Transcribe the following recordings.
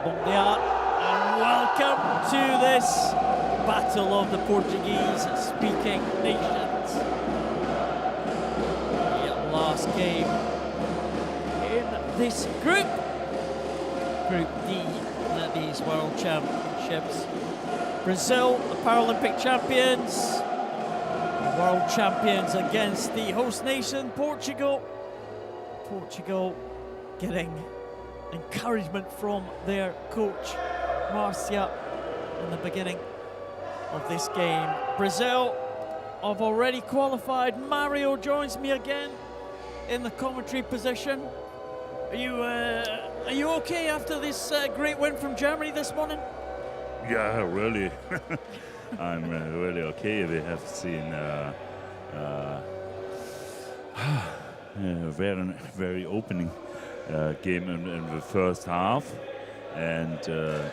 Bom dia, and welcome to this battle of the Portuguese-speaking nations. The last game in this group, Group D, at these World Championships. Brazil, the Paralympic champions, world champions against the host nation, Portugal. Portugal getting encouragement from their coach, Marcia, in the beginning of this game. Brazil have already qualified. Mario joins me again in the commentary position. Are you okay after this great win from Germany this morning? Yeah, really. I'm really okay. We have seen a very opening game in the first half, and the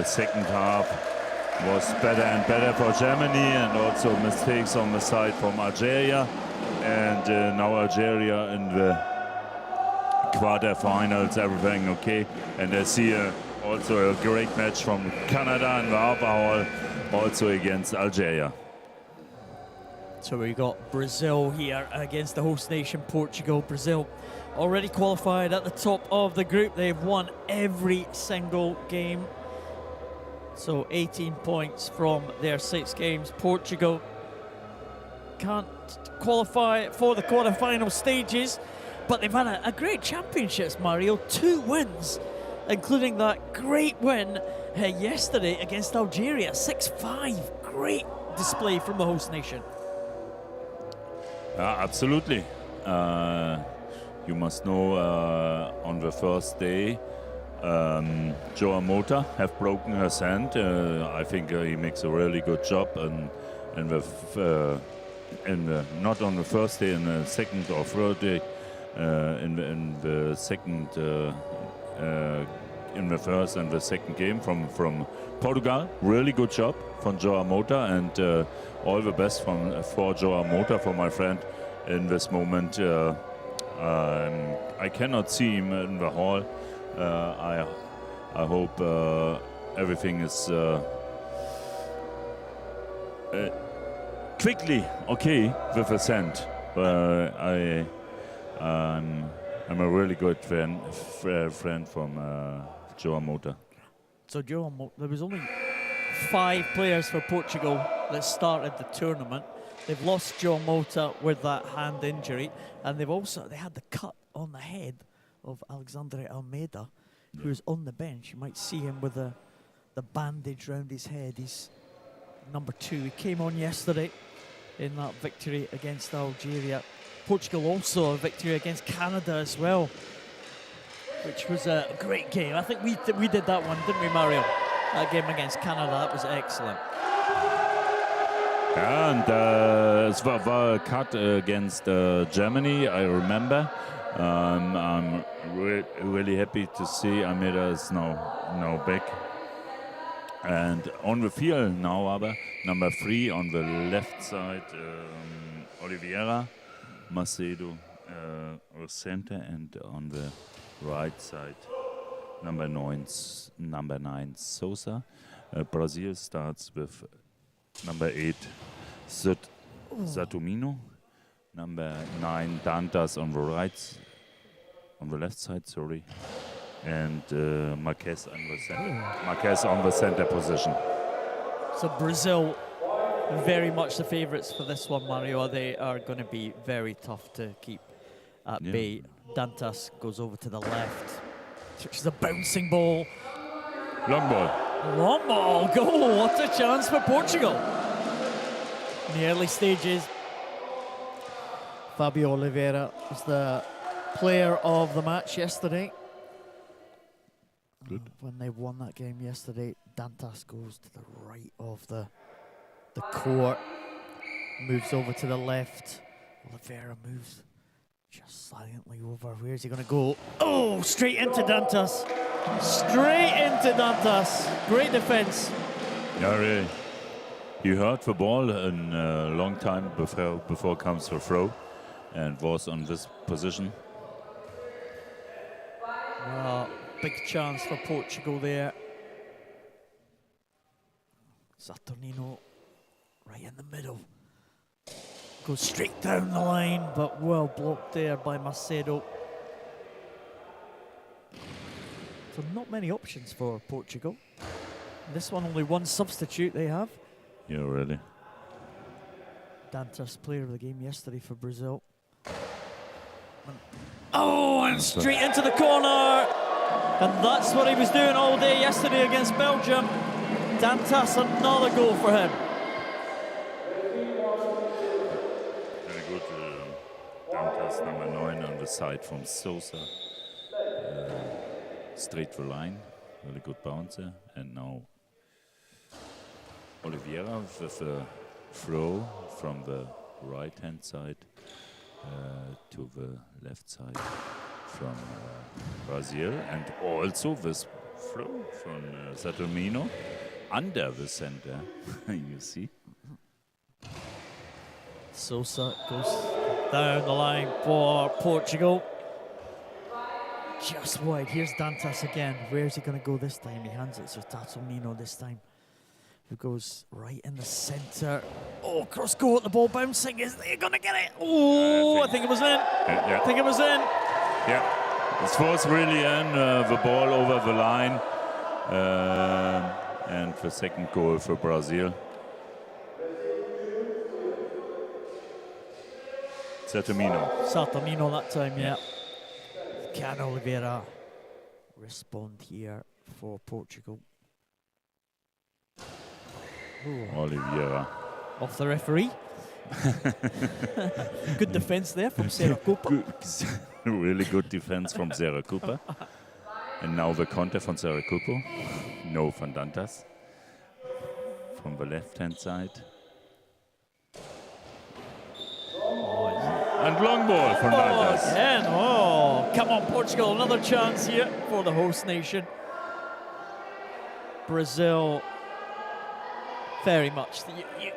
second half was better and better for Germany, and also mistakes on the side from Algeria, and now Algeria in the quarterfinals, everything okay, and I see also a great match from Canada in the upper hall, also against Algeria. So we got Brazil here against the host nation, Portugal. Brazil already qualified at the top of the group. They've won every single game. So 18 points from their 6 games. Portugal can't qualify for the quarterfinal stages, but they've had a great championships, Mario. 2 wins, including that great win yesterday against Algeria, 6-5. Great display from the host nation. Absolutely. You must know on the first day, Joa Mota have broken her hand. I think he makes a really good job, and not on the first day, in the second or third day, in the second, in the first and the second game from Portugal. Really good job from Joa Mota, and all the best for Joa Mota, for my friend in this moment. I cannot see him in the hall. I hope everything is quickly okay with his hand. I'm a really good friend from Joa Mota. So Joa Mota, there was only 5 players for Portugal that started the tournament. They've lost Joa Mota with that hand injury, and they had the cut on the head of Alexandre Almeida, who's on the bench. You might see him with the bandage round his head. He's number 2. He came on yesterday in that victory against Algeria. Portugal also a victory against Canada as well, which was a great game. I think we did that one, didn't we, Mario? That game against Canada, that was excellent. And es war a cut against Germany, I remember. I'm really happy to see Almeida is now back. And on the field now, aber number 3 on the left side, Oliveira, Macedo, center, and on the right side, number 9, Sousa. Brazil starts with number 8, Satomino. Number 9, Dantas on the left side, sorry. And Marquez on the center position. So Brazil, very much the favourites for this one, Mario. They are going to be very tough to keep at bay. Dantas goes over to the left, which is a bouncing ball. Long ball. Long ball, goal. What a chance for Portugal. In the early stages, Fabio Oliveira was the player of the match yesterday. Good. When they won that game yesterday, Dantas goes to the right of the court, moves over to the left. Oliveira moves just silently over. Where's he going to go? Oh, straight into Dantas. Straight into Dantas. Great defense. Yeah, really. He heard the ball in a long time before comes the throw, and was on this position. Well, big chance for Portugal there. Saturnino right in the middle. Goes straight down the line, but well blocked there by Macedo. So not many options for Portugal. This one only one substitute they have. Yeah, really. Dantas, player of the game yesterday for Brazil. Oh, and straight into the corner. And that's what he was doing all day yesterday against Belgium. Dantas, another goal for him. Very good. Dantas, number 9 on the side from Sosa. Straight to line. Really good bouncer. And now Oliveira with a throw from the right-hand side to the left side from Brazil. And also this throw from Saturnino under the center, you see. Sosa goes down the line for Portugal. Just wide. Here's Dantas again. Where's he going to go this time? He hands it to Saturnino this time, who goes right in the centre. Oh, cross goal at the ball bouncing. Is he going to get it? Oh, I think it was in. Yeah. I think it was in. Yeah, this was really in. The ball over the line. And the second goal for Brazil. Saturnino that time, yeah. Can Oliveira respond here for Portugal? Ooh. Oliveira. Off the referee. Good defence there from Sarah Cooper. Really good defence from Sarah Cooper. And now the counter from Sarah Cooper. No from Dantas. From the left-hand side. And long ball from Dantas. Again. Oh, come on, Portugal. Another chance here for the host nation. Brazil, very much.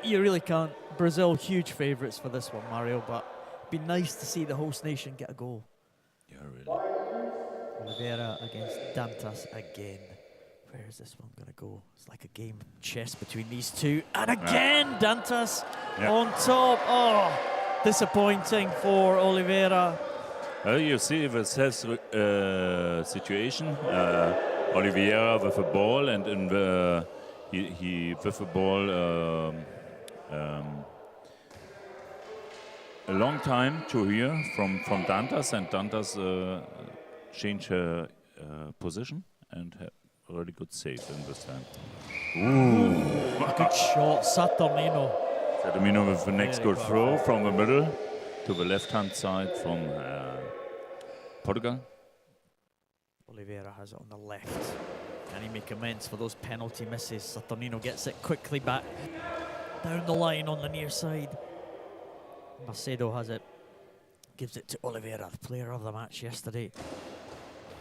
You really can't. Brazil, huge favourites for this one, Mario, but it'd be nice to see the host nation get a goal. Yeah, really. Oliveira against Dantas again. Where is this one going to go? It's like a game of chess between these two. And again, Dantas on top. Oh, disappointing for Oliveira. You see the situation. Oliveira with the ball, and in the he with the ball a long time to here from Dantas, and Dantas changed her position and had a really good save in this time. Ooh, good shot, Saturnino. Saturnino with the next good throw from the middle to the left-hand side from Portugal. Oliveira has it on the left. Can he make amends for those penalty misses? Saturnino gets it quickly back down the line on the near side. Macedo has it, gives it to Oliveira, the player of the match yesterday.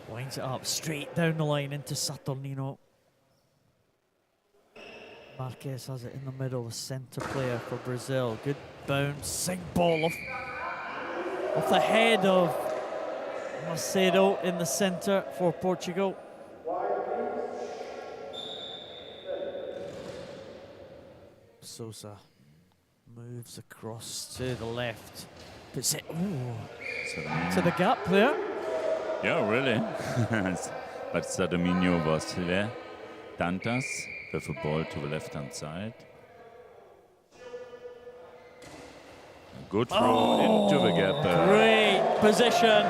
Winds it up straight down the line into Saturnino. Marquez has it in the middle, the centre player for Brazil. Good bouncing ball off the head of Macedo in the centre for Portugal. Sosa moves across to the left, puts it to the gap there. Yeah, really. But Saturnino was there. Dantas with the ball to the left-hand side. A good throw into the gap. Great position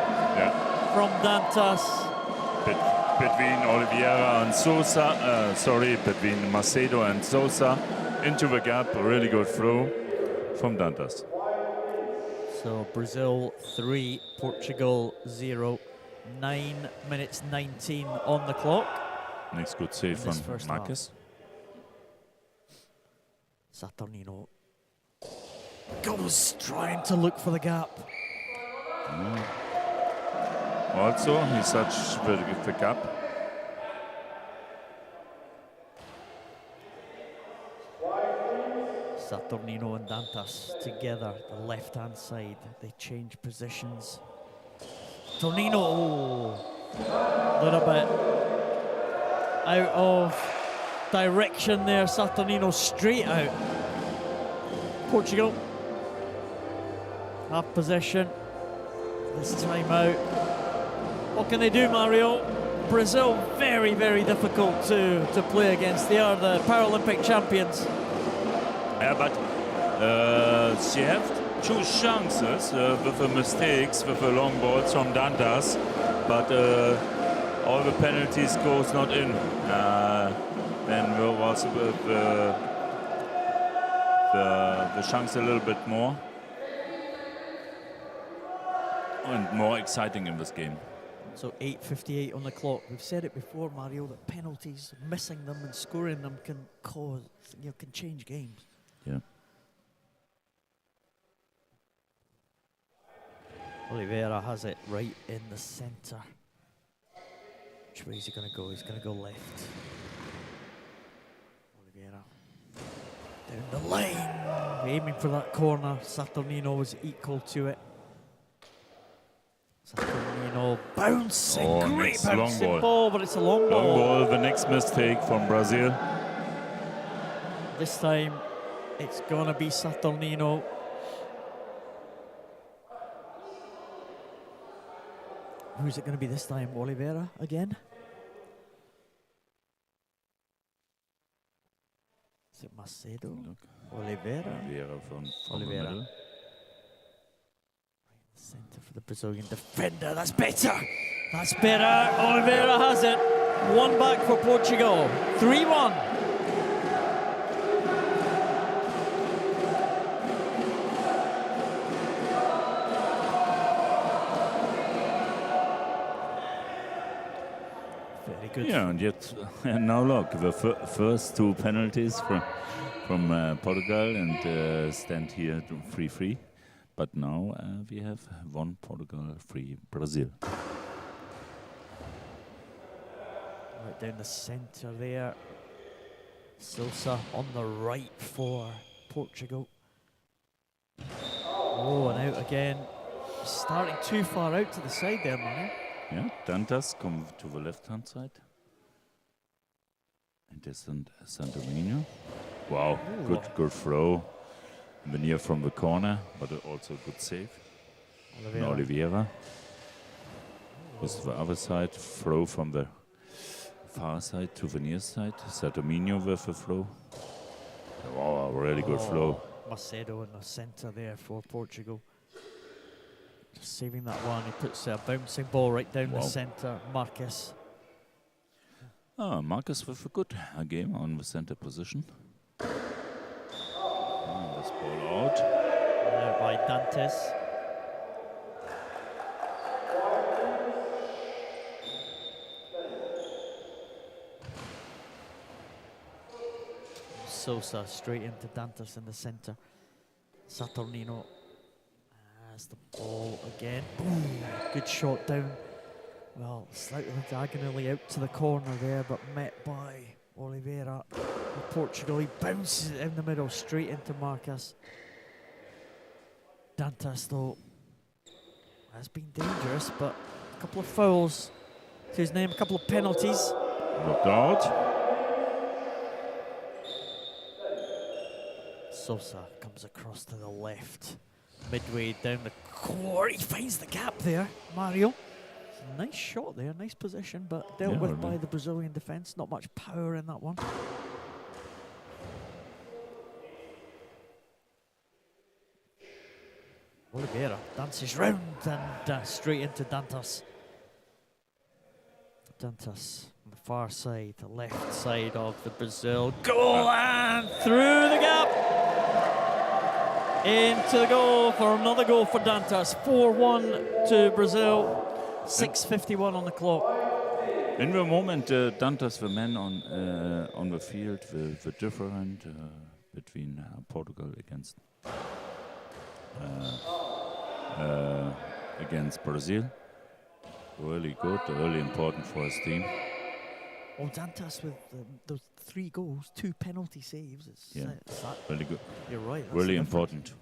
from Dantas. Between Oliveira and Sosa, between Macedo and Sosa, into the gap. A really good throw from Dantas. So Brazil 3, Portugal 0. 9 minutes 19 on the clock. Next good save from Marquez. Saturnino goes trying to look for the gap. Also, he searched the gap. Saturnino and Dantas together, the left-hand side. They change positions. Tornino, A little bit out of direction there. Saturnino straight out. Portugal have possession. This time out. What can they do, Mario? Brazil, very, very difficult to play against. They are the Paralympic champions. Yeah, but she have 2 chances with the mistakes, with the long balls from Dantas, but all the penalties goes not in. Then was the chance a little bit more and more exciting in this game. So 8:58 on the clock. We've said it before, Mario, that penalties, missing them and scoring them can cause, can change games. Yeah. Oliveira has it right in the centre. Which way is he going to go? He's going to go left. Oliveira down the line, aiming for that corner. Saturnino was equal to it. Saturnino bouncing, great bouncing ball, but it's a long ball. Long ball, the next mistake from Brazil. This time, it's going to be Saturnino. Who's it going to be this time? Oliveira again? Is it Macedo? Oliveira? Oliveira. Centre for the Brazilian defender. That's better. That's better. Oliveira has it. 1 back for Portugal. 3-1. Very good. Yeah, and yet now look, the first 2 penalties from Portugal and stand here 3-3. But now we have 1 Portugal, 3 Brazil. Right down the centre there. Sousa on the right for Portugal. Oh, and out again. Starting too far out to the side there, Manu. Yeah, Dantas come to the left-hand side. And there's Sandomino. Wow, Ooh. good throw. Veneer from the corner, but also good save. Oliveira. Was the other side, throw from the far side to Veneer's side. Sandomino with the throw. Wow, really good flow. Macedo in the centre there for Portugal. Just saving that one. He puts a bouncing ball right down the centre. Marcus. Marcus with a good game on the centre position. This ball out. By Dantes. Sousa straight into Dantas in the centre. Saturnino has the ball again. Boom! Good shot down. Well, slightly diagonally out to the corner there, but met by Oliveira. Portugal, he bounces it in the middle, straight into Marcus. Dantas, though, has been dangerous, but a couple of fouls to his name, a couple of penalties. Looked out. Sousa comes across to the left, midway down the court. He finds the gap there, Mario. Nice shot there, nice position, but dealt with by the Brazilian defence. Not much power in that one. Oliveira dances round and straight into Dantas. Dantas on the far side, the left side of the Brazil goal, and through the gap into the goal for another goal for Dantas. 4-1 to Brazil. 6:51 on the clock. In the moment, Dantas, the man on the field, the different between Portugal against Brazil. Really good, really important for his team. Well, Dantas with those 3 goals, 2 penalty saves. It's really good. You're right. Really important.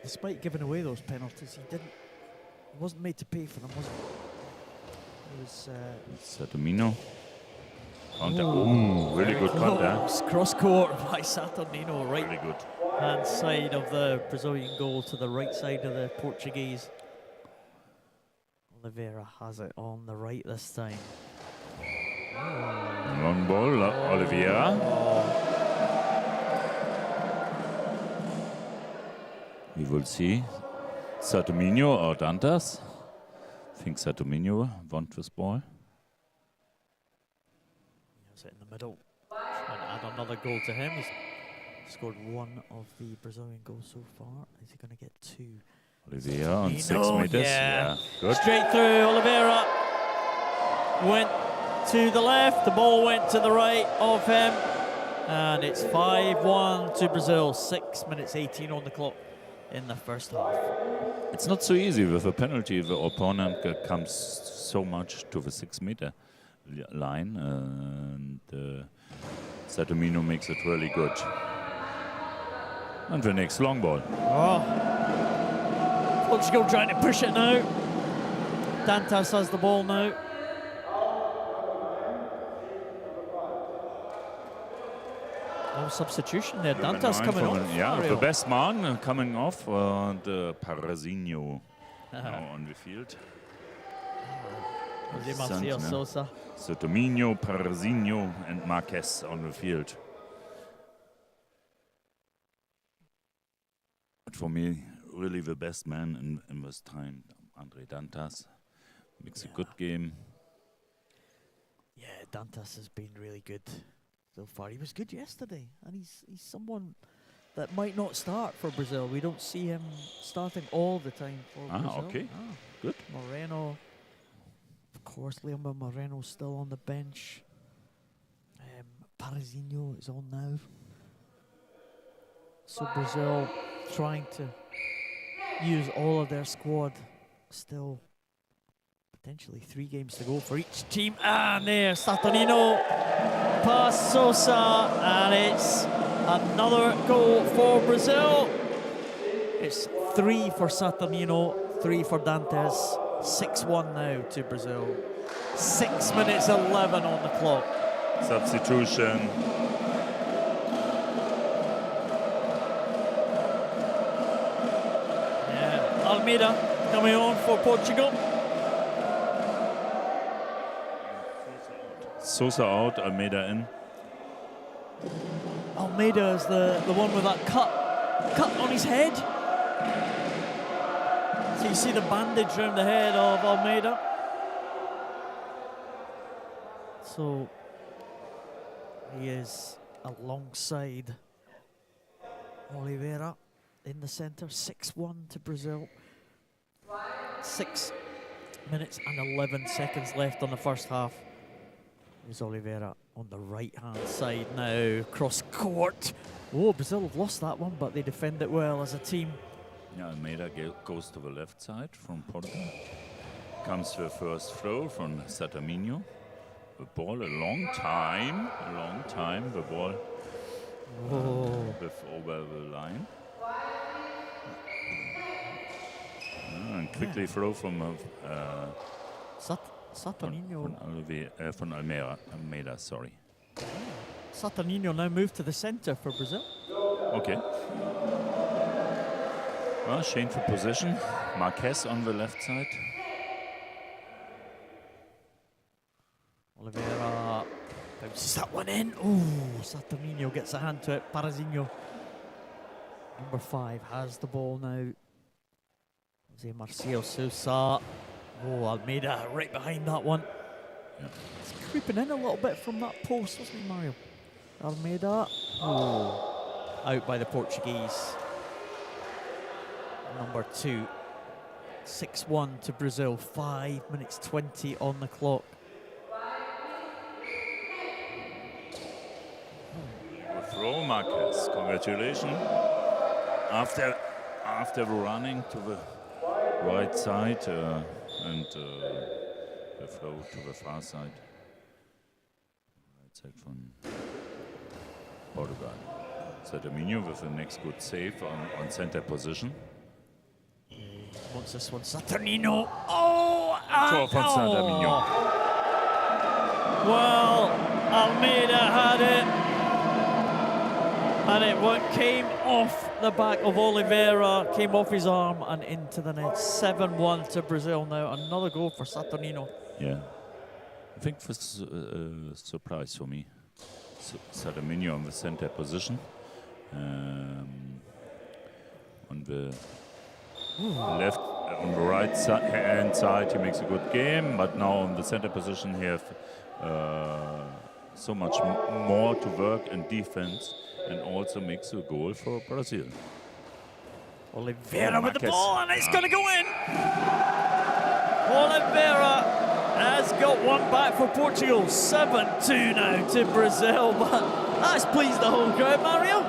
Despite giving away those penalties, wasn't made to pay for them, was it? It was... Saturnino. Counter. Ooh, really good counter. Cross court by Saturnino, right Really good. hand side of the Brazilian goal to the right side of the Portuguese. Oliveira has it on the right this time. Long ball, Oliveira. We will see. Saturnino or Dantas. I think Saturnino won this ball. He has it in the middle. Trying to add another goal to him. He's scored one of the Brazilian goals so far. Is he going to get two? Oliveira on 6 meters. Yeah. Good. Straight through. Oliveira went to the left. The ball went to the right of him. And it's 5-1 to Brazil. 6 minutes 18 on the clock in the first half. It's not so easy with a penalty. The opponent comes so much to the 6 meter line. And Saturnino makes it really good. And the next long ball. Oh. Portugal trying to push it now. Dantas has the ball now. No substitution there. Dantas coming off. Yeah, the best man coming off. And Parazinho now on the field. Jose Marcio Sosa. Saturnino, Parazinho and Marquez on the field. But for me, really the best man in this time, Andre Dantas. Makes a good game. Yeah, Dantas has been really good so far. He was good yesterday, and he's someone that might not start for Brazil. We don't see him starting all the time for Brazil. Okay. Good. Moreno, of course, Leomar Moreno still on the bench. Parazinho is on now. So Brazil trying to use all of their squad. Still potentially 3 games to go for each team. And there, Saturnino past Sosa, and it's another goal for Brazil. It's 3 for Saturnino, 3 for Dantas. 6-1 now to Brazil. 6 minutes 11 on the clock. Substitution. Almeida coming on for Portugal. Sosa out, Almeida in. Almeida is the one with that cut on his head. So you see the bandage around the head of Almeida. So he is alongside Oliveira in the centre. 6-1 to Brazil. 6 minutes and 11 seconds left on the first half. There's Oliveira on the right-hand side now, cross court. Oh, Brazil have lost that one, but they defend it well as a team. Yeah, Almeida goes to the left side from Portugal. Comes the first throw from Saturnino. The ball a long time, the ball over the line. And quickly throw from Saturnino. From Almeida, sorry. Saturnino now moved to the centre for Brazil. Okay. Well, shameful position. Marquez on the left side. Oliveira bounces that one in. Oh, Saturnino gets a hand to it. Parazinho, number 5, has the ball now. Jose Marcio Sosa. Oh, Almeida right behind that one. Yeah. It's creeping in a little bit from that post, wasn't he, Mario? Almeida. Oh, out by the Portuguese. Number 2. 6-1 to Brazil. 5 minutes 20 on the clock. Throw, Marquez. Congratulations. After running to the right side and the throw to the far side. Right side from Portugal. Saturnino with the next good save on center position. wants this one. Saturnino. Oh! Tor von Saturnino. Well, Almeida had it. And it came off the back of Oliveira, came off his arm and into the net. 7-1 to Brazil now. Another goal for Saturnino. Yeah. I think this is a surprise for me. Saturnino on the center position. On the left, on the right hand side, he makes a good game, but now on the center position, he has so much more to work in defense, and also makes a goal for Brazil. Oliveira with the ball, and it's going to go in. Oliveira has got one back for Portugal. 7-2 now to Brazil, but that's pleased the whole crowd, Mario.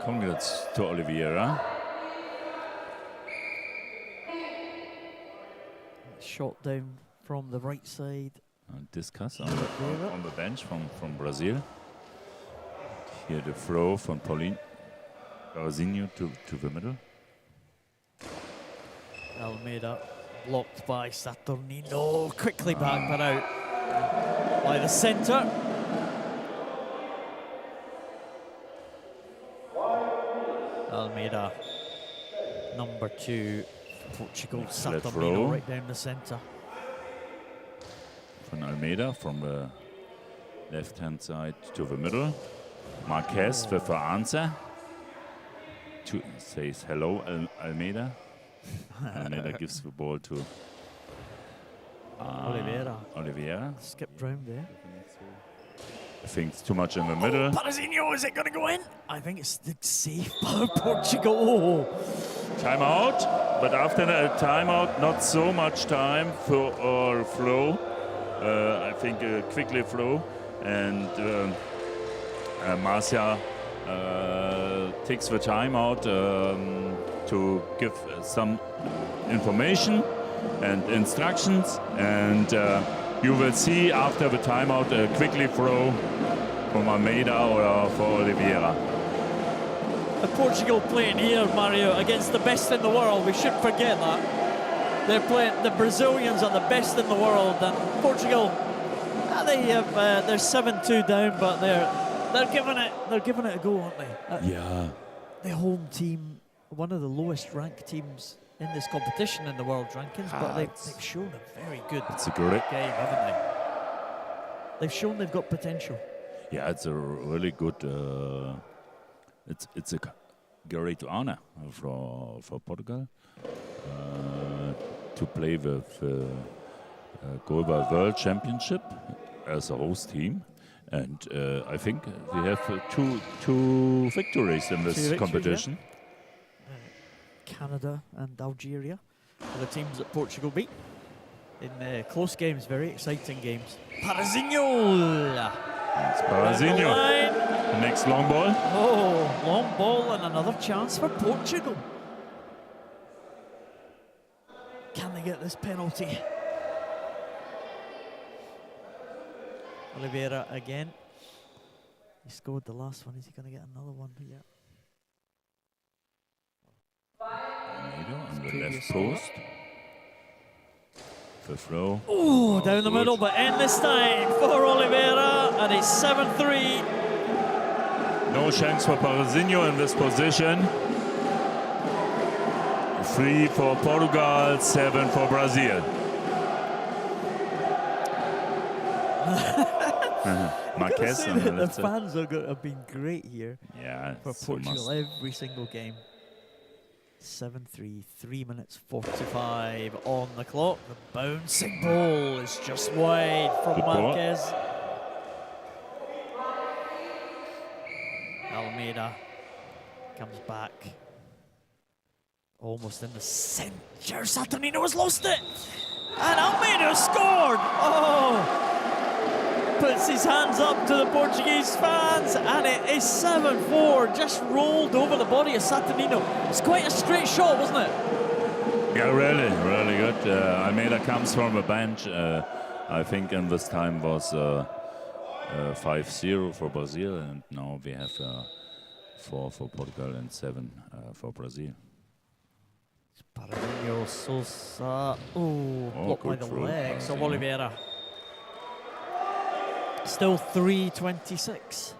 Congrats to Oliveira. Shot down from the right side. Discuss on the bench from Brazil. Here the throw from Paulinho to the middle. Almeida blocked by Saturnino. Quickly back, but out by the centre. Almeida, number 2 for Portugal. Saturnino right down the centre. From Almeida from the left-hand side to the middle. Marquez with the answer. Says hello, Almeida. Almeida gives the ball to Oliveira. Skipped round there. I think it's too much in the middle. Parazinho, is it going to go in? I think it's safe by Portugal. Timeout, but after the timeout, not so much time for flow. I think quickly flow, and Marcia takes the timeout to give some information and instructions, and you will see after the timeout a quickly throw from Almeida or for Oliveira. Portugal playing here, Mario, against the best in the world. We shouldn't forget that. They're playing. The Brazilians are the best in the world, and Portugal, they're 7-2 down, but they're giving it a go, aren't they? Yeah. The home team, one of the lowest ranked teams in this competition in the world rankings, but they've shown a very good game, haven't they? They've shown they've got potential. Yeah, it's a really good. It's a great honor for Portugal to play with GoalBall World Championship as a host team, and I think we have two victories in this competition. Yeah. Canada and Algeria are the teams that Portugal beat in close games, very exciting games. Parazinho! It's Parazinho. The next long ball. Oh, long ball and another chance for Portugal. Can they get this penalty? Oliveira again. He scored the last one. Is he going to get another one? Yeah. On the left post. The throw. Oh, down the middle, but in this time for Oliveira, and it's 7-3. No chance for Parazinho in this position. 3 for Portugal, 7 for Brazil. Marquez on the fans have been great here. Yeah, for Portugal every single game. 7-3, 3 minutes 45 on the clock. The bouncing ball is just wide from Marquez. Almeida comes back. Almost in the centre. Saturnino has lost it. And Almeida scored. Oh! Puts his hands up to the Portuguese fans, and it is 7-4, just rolled over the body of Saturnino. It's quite a straight shot, wasn't it? Yeah, really, really good. Almeida comes from a bench. I think in this time was 5-0 for Brazil, and now we have 4 for Portugal and 7 for Brazil. Paradinho, Sousa. Oh, blocked by good the throw, legs of Paradinho. Oliveira. Still 3:26.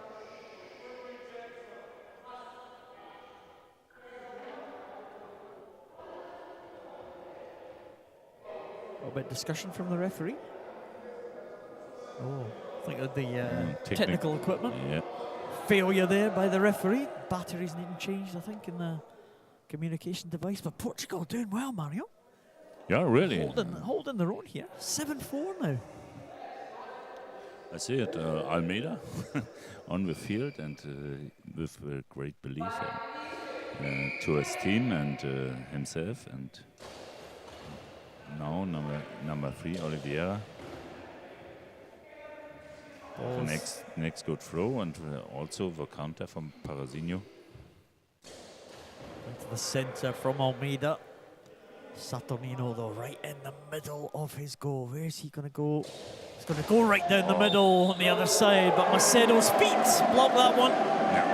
A little bit of discussion from the referee. Oh, I think of the technical equipment. Yeah. Failure there by the referee. Batteries needing changed, I think, in the communication device. But Portugal doing well, Mario. Yeah, really. Holding their own here. 7-4 now. I see it, Almeida on the field and with great belief to his team and himself. And now number 3, Oliveira. The next good throw and also the counter from Paradinho. Into the centre from Almeida. Saturnino though right in the middle of his goal. Where's he going to go? He's going to go right down the middle on the other side, but Macedo's feet block that one. Yeah.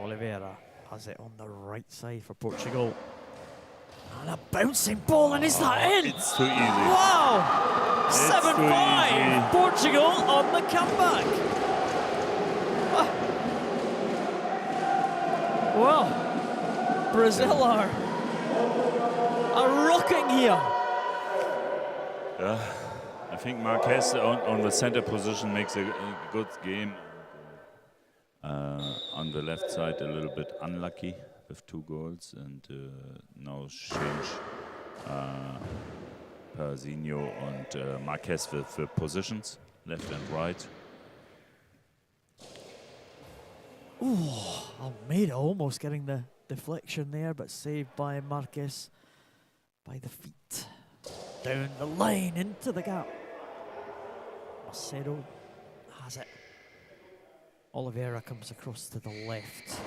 Oliveira has it on the right side for Portugal. And a bouncing ball, and is that in? It's too easy. Wow! 7-5, Portugal on the comeback. Well, Brazil are rocking here. I think Marquez on the center position makes a good game. On the left side, a little bit unlucky with 2 goals, and now change Paradinho and Marquez with the positions, left and right. Ooh, Almeida almost getting the deflection there, but saved by Marquez by the feet. Down the line into the gap. Macedo has it. Oliveira comes across to the left.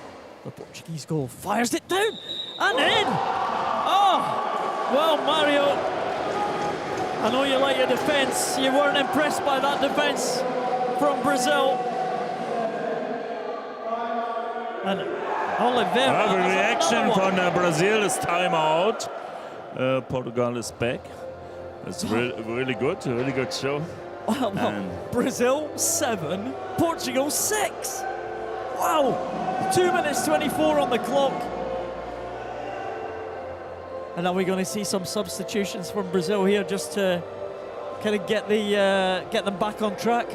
The Portuguese goal, fires it down and in. Oh, well, Mario, I know you like your defence. You weren't impressed by that defence from Brazil. And Oliveira. The reaction from Brazil is timeout. Portugal is back. It's really good show. Well, Brazil 7, Portugal 6. Wow, 2 minutes 24 on the clock. And are we going to see some substitutions from Brazil here just to kind of get them back on track?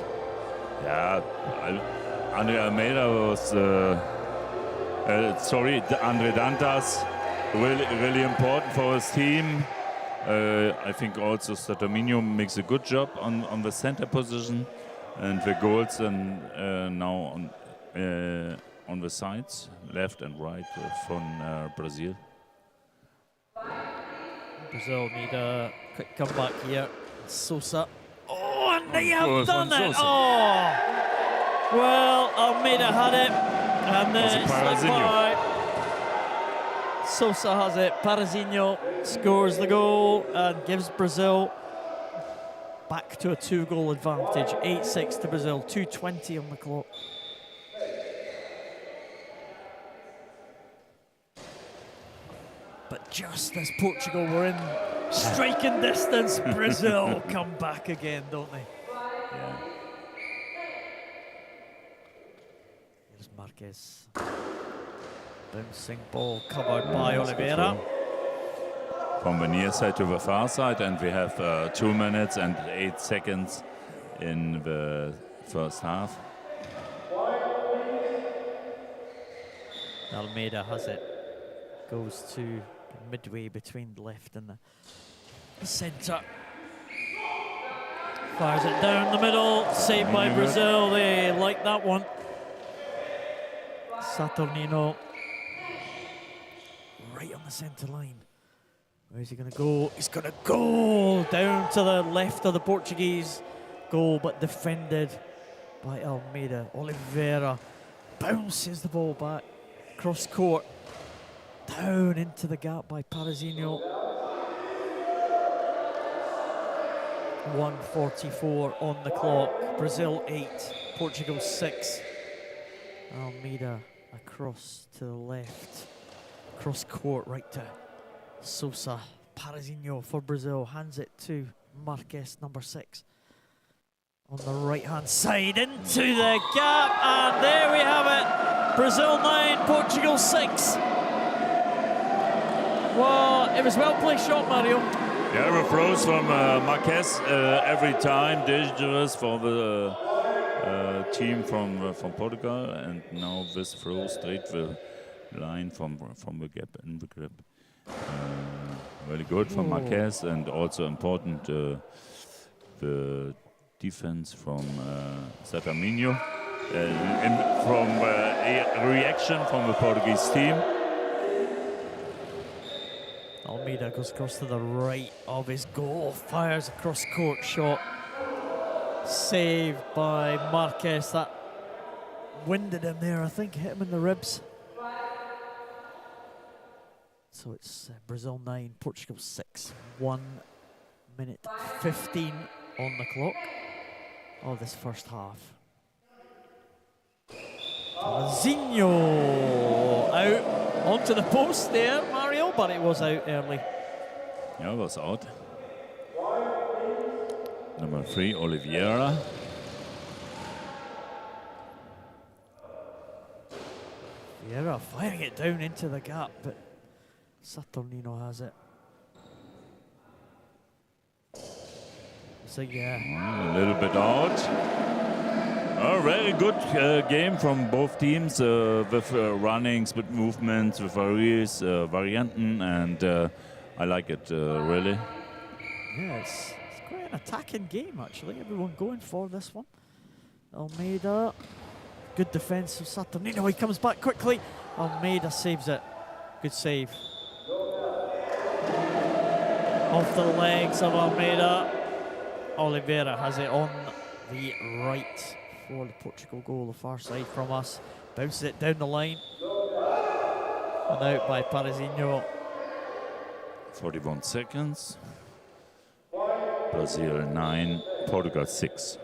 Yeah, Andre Almeida was. Andre Dantas, really important for his team. I think also Saturnino makes a good job on the center position, and the goals and now on the sides, left and right from Brazil. Brazil need a quick comeback here. Sousa. Oh, and they have done it! Oh! Well, Almeida had it. And then it's slipped by. Sousa has it. Paradinho scores the goal and gives Brazil back to a 2-goal advantage. 8-6 to Brazil. 2:20 on the clock. But just as Portugal were in striking distance, Brazil come back again, don't they? Yeah. Here's Marquez. Bouncing ball covered by Oliveira. From the near side to the far side, and we have 2 minutes and 8 seconds in the first half. Almeida has it. Goes to midway between the left and the centre. Fires it down the middle. Saved by Brazil. They like that one. Saturnino. Right on the centre line. Where's he going to go? He's going to go down to the left of the Portuguese goal, but defended by Almeida. Oliveira bounces the ball back. Cross court. Down into the gap by Paradinho. 1:44 on the clock. Brazil 8, Portugal 6. Almeida across to the left. Cross court right to Sosa. Parazinho for Brazil hands it to Marques, number 6. On the right-hand side, into the gap, and there we have it. Brazil 9, Portugal 6. Well, it was well-placed shot, Mario. Yeah, throws from Marques every time, dangerous for the team from Portugal, and now this throw straight the line from the gap in the grip. Very good from Marques, and also important the defense from Saturnino, from a reaction from the Portuguese team. Almeida goes across to the right of his goal, fires a cross-court shot. Saved by Marques. That winded him there, I think, hit him in the ribs. So it's Brazil 9, Portugal 6. 1:15 on the clock of this first half. Zinho out onto the post there, Mario, but it was out early. Yeah, it was out. Number 3, Oliveira. Vieira firing it down into the gap, but Saturnino has it. So yeah. A little bit out. A very good game from both teams with runnings, with movements, with various varianten, and I like it really. Yeah, it's quite an attacking game actually. Everyone going for this one. Almeida, good defense of Saturnino. He comes back quickly. Almeida saves it. Good save. Off the legs of Almeida. Oliveira has it on the right for the Portugal goal, the far side from us. Bounces it down the line. And out by Parazinho. 41 seconds. Brazil 9, Portugal 6.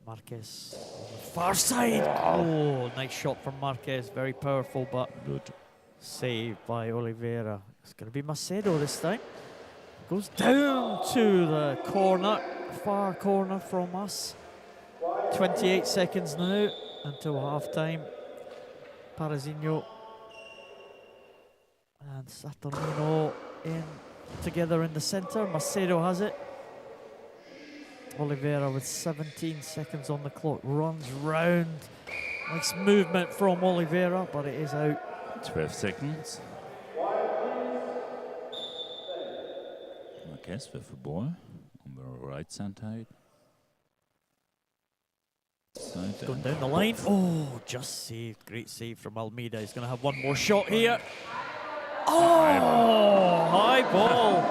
Marques on the far side. Oh, nice shot from Marques. Very powerful, but good. Saved by Oliveira. It's going to be Macedo this time. Goes down to the corner, far corner from us. 28 seconds now until half-time. Parazinho and Saturnino in together in the centre. Macedo has it. Oliveira with 17 seconds on the clock. Runs round. Nice movement from Oliveira, but it is out. 12 seconds. Marques with the ball on the right side. Going down the line. Oh, just saved. Great save from Almeida. He's going to have one more shot here. Oh, high ball.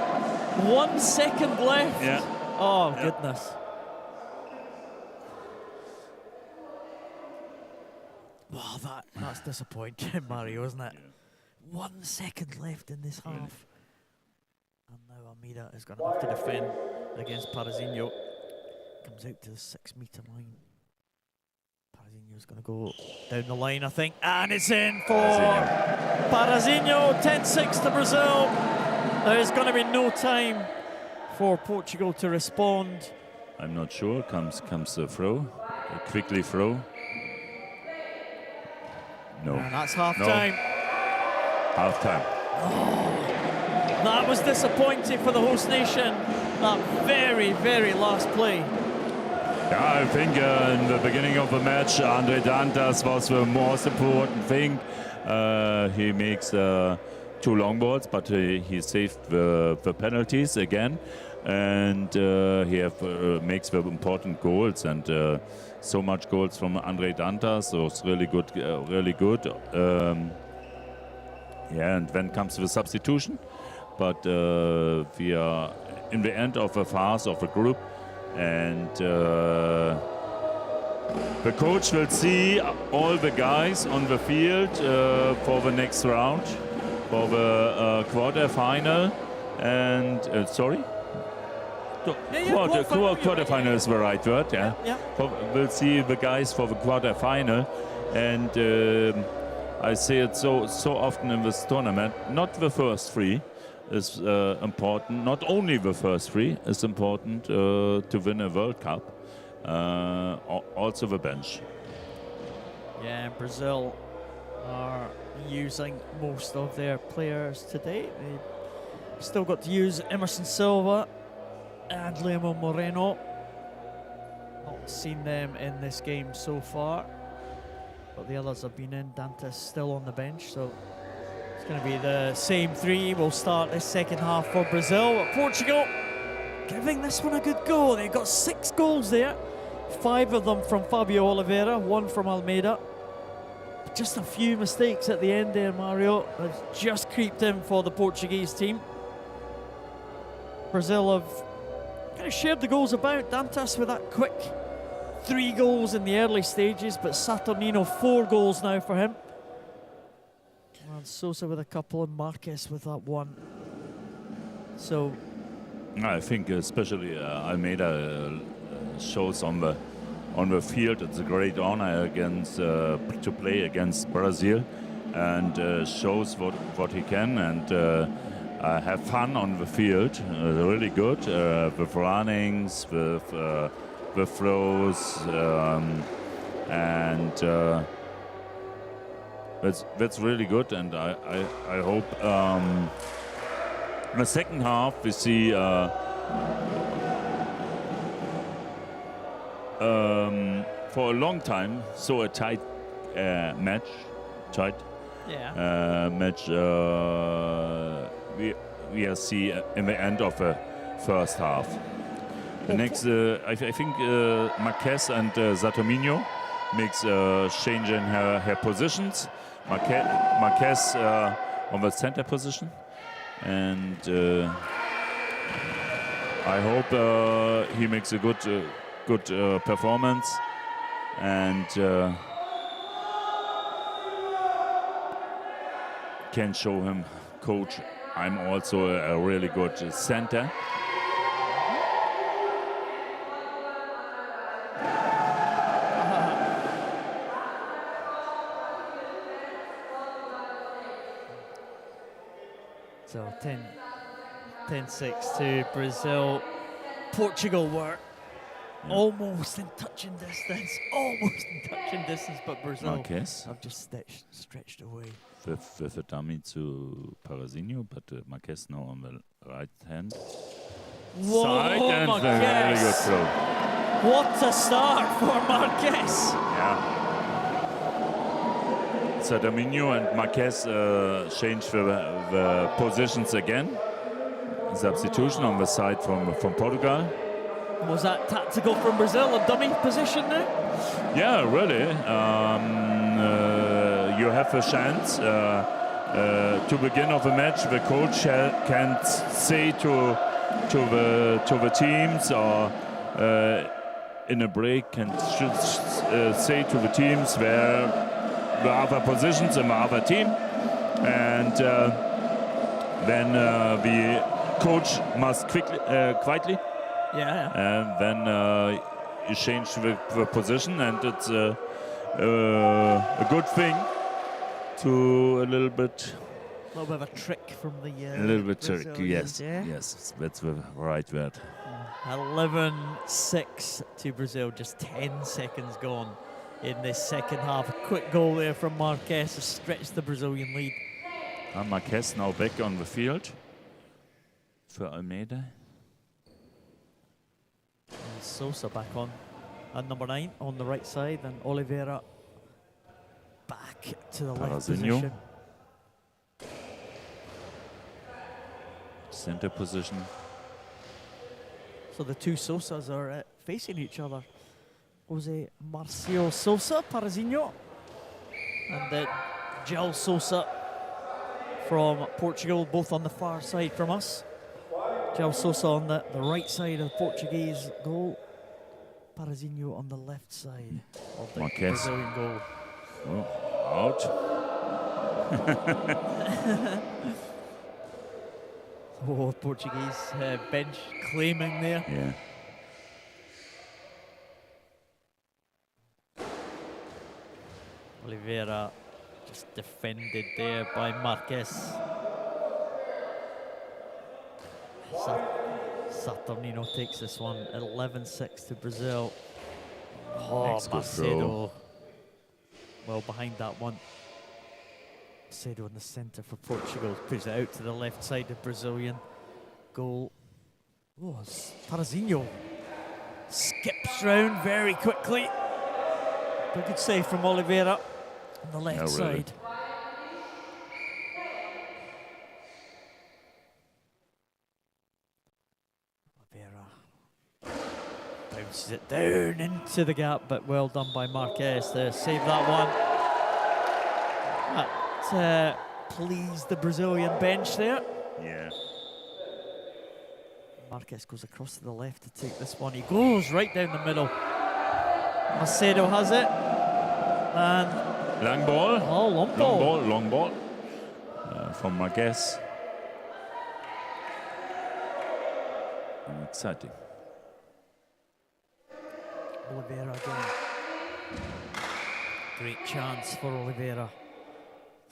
1 second left. Yeah. Oh, goodness. Wow, that's disappointing, Mario, isn't it? Yeah. 1 second left in this half. And now Almeida is going to have to defend against Parazinho. Comes out to the 6-metre line. Parazinho's going to go down the line, I think. And it's in for Parazinho. 10-6 to Brazil. There is going to be no time for Portugal to respond. I'm not sure. Comes the throw. Quickly throw. No. And that's half-time. No. Half-time. Oh, that was disappointing for the host nation. That very, very last play. Yeah, I think in the beginning of the match, Andre Dantas was the most important thing. He makes 2 long balls, but he saved the penalties again. And he makes the important goals, and so much goals from Andre Dantas, so it's really good, really good. Yeah, and then comes the substitution, but we are in the end of the phase of the group, and the coach will see all the guys on the field for the next round, for the quarter-final, and sorry? Quarterfinal is the right word, yeah. We'll see the guys for the quarterfinal, and I see it so often in this tournament. Not the first three is important. Not only the first three is important to win a World Cup. Also the bench. Yeah, Brazil are using most of their players today. They still got to use Emerson Silva and Lemo Moreno. Not seen them in this game so far, but the others have been in. Dantas still on the bench, so it's going to be the same three. We'll start this second half for Brazil. But Portugal giving this one a good go. They've got 6 goals there, 5 of them from Fabio Oliveira, 1 from Almeida. Just a few mistakes at the end there, Mario, has just creeped in for the Portuguese team. Brazil have kind of shared the goals about. Dantas with that quick 3 goals in the early stages, but Saturnino 4 goals now for him. And Sosa with a couple, and Marquez with that 1. So I think especially Almeida shows on the field it's a great honor to play against Brazil, and shows what he can, and have fun on the field. Really good with runnings, with throws, and that's really good. And I hope in the second half we see for a long time so a tight match. We see in the end of the first half. The next, I think Marquez and Saturnino makes change in her positions. Marquez on the center position, and I hope he makes a good performance, and can show him, coach, I'm also a really good center. So 10-6 to Brazil. Portugal were almost in touching distance, but Brazil Marquez have just stretched away. With a dummy to Parazinho, but Marquez now on the right hand side, and a really good throw. What a start for Marquez! Yeah. Saturnino and Marquez changed the positions again. Substitution on the side from Portugal. Was that tactical from Brazil, a dummy position now? Yeah, really. You have a chance to begin of a match. The coach can say to the teams, or in a break, can say to the teams where the other positions in the other team, and then the coach must quietly. And then you change the position, and it's a good thing to a little bit of a trick from the a little bit trick, yes. That's the right word. 11-6 to Brazil, just 10 seconds gone in this second half. A quick goal there from Marquez to stretch the Brazilian lead. Marquez now back on the field for Almeida. And Sosa back on at number 9 on the right side, and Oliveira back to the left position. Center position. So the two Sosas are facing each other. Jose Marcio Sosa, Parazinho, and then João Sosa from Portugal, both on the far side from us. João Sosa on the right side of the Portuguese goal. Parazinho on the left side of the Brazilian goal. Oh, out. Oh, Portuguese bench claiming there. Yeah. Oliveira just defended there by Marquez. Saturnino takes this one, 11-6 to Brazil. Oh, Next good Macedo. Well behind that one. Macedo in the centre for Portugal. Puts it out to the left side of Brazilian goal. Oh, Parazinho skips round very quickly. But good save from Oliveira on the left side. Bounces it down into the gap, but well done by Marquez to save that one. That pleased the Brazilian bench there. Yeah. Marquez goes across to the left to take this one. He goes right down the middle. Macedo has it. And long ball. Oh, long ball. Long ball. From Marquez. Exciting. Oliveira again. Great chance for Oliveira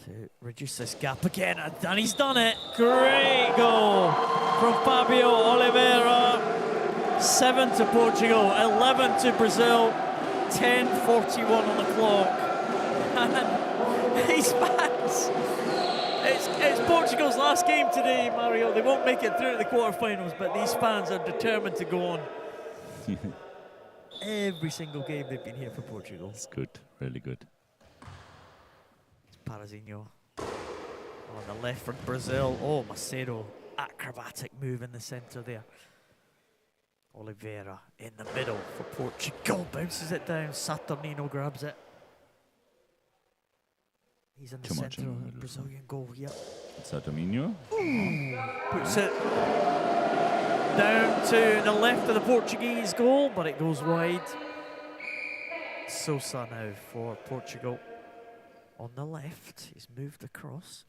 to reduce this gap again, and he's done it. Great goal from Fabio Oliveira. 7 to Portugal, 11 to Brazil, 10:41 on the clock. And these fans, it's Portugal's last game today, Mario. They won't make it through to the quarterfinals, but these fans are determined to go on. Every single game they've been here for Portugal. It's good, really good. It's Parazinho on the left for Brazil. Oh, Macedo, acrobatic move in the centre there. Oliveira in the middle for Portugal, bounces it down. Saturnino grabs it. He's in the centre of the Brazilian goal here. Saturnino. Puts it down to the left of the Portuguese goal, but it goes wide. Sosa now for Portugal. On the left, he's moved across.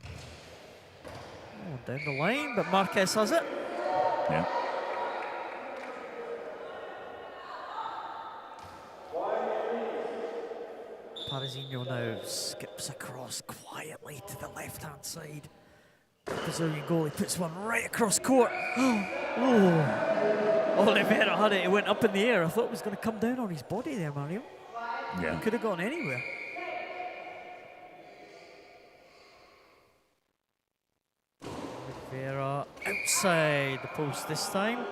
Oh, down the line, but Marquez has it. Yeah. Parazinho now skips across quietly to the left-hand side. Brazilian goalie puts one right across court. Oh, Oliveira had it. It went up in the air. I thought it was going to come down on his body there, Mario. Yeah. It could have gone anywhere. Oliveira outside the post this time.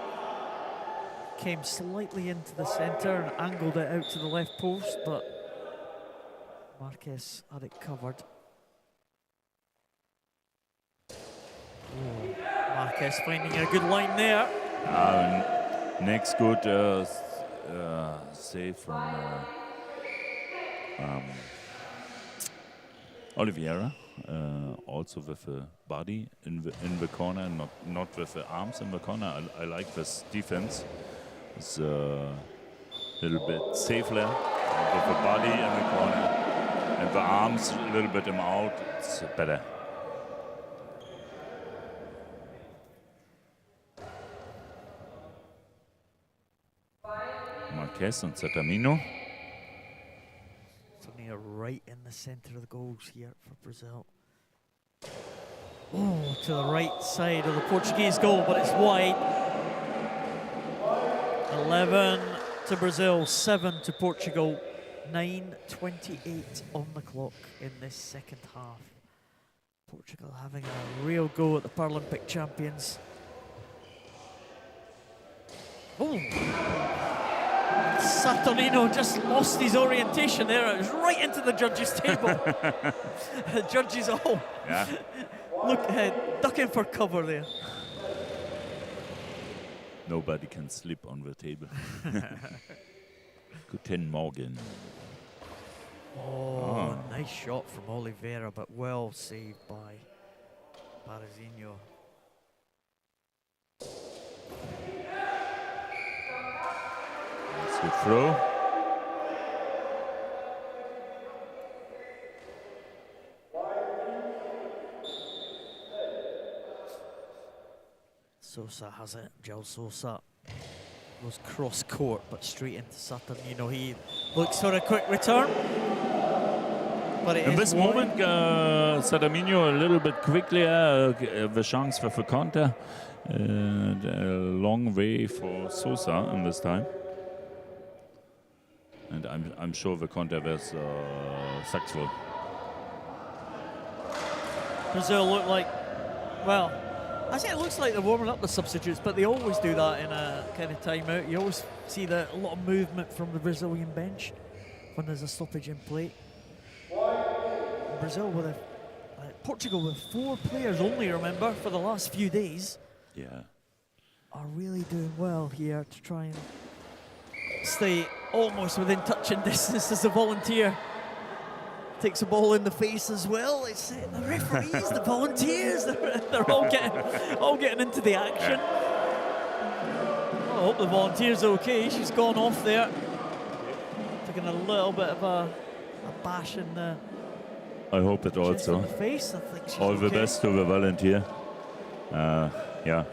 Came slightly into the centre and angled it out to the left post, but Marquez had it covered. Oh, Marquez finding a good line there. Next good save from Oliveira, also with the body in the corner, not with the arms in the corner. I like this defense. It's a little bit safer with the body in the corner and the arms a little bit out. It's better. Marquez and Saturnino. Saturnino right in the centre of the goals here for Brazil. Oh, to the right side of the Portuguese goal, but it's wide. 11 to Brazil, 7 to Portugal. 9:28 on the clock in this second half. Portugal having a real go at the Paralympic champions. Oh! Saturnino just lost his orientation there. It was right into the judges' table. The judges all look ducking for cover there. Nobody can sleep on the table. Guten Morgen. Oh, nice shot from Oliveira, but well saved by Parazinho. That's good throw. Sosa has it. Joe Sosa goes cross court, but straight into Saturnino. He looks for a quick return. But in this moment, Saturnino a little bit quickly, the chance for counter. A long way for Sosa in this time. And I'm sure the counter was successful. Brazil look like, well, I say it looks like they're warming up the substitutes, but they always do that in a kind of timeout. You always see a lot of movement from the Brazilian bench when there's a stoppage in play. Brazil with Portugal with 4 players only, remember, for the last few days. Yeah. Are really doing well here to try and stay almost within touching distance as the volunteer takes a ball in the face as well. It's the referees, the volunteers, they're all getting into the action. Well, I hope the volunteer's okay. She's gone off there. Taking a little bit of a bash in the I hope it also. in the face. I think she's all the okay. best to the volunteer. Yeah.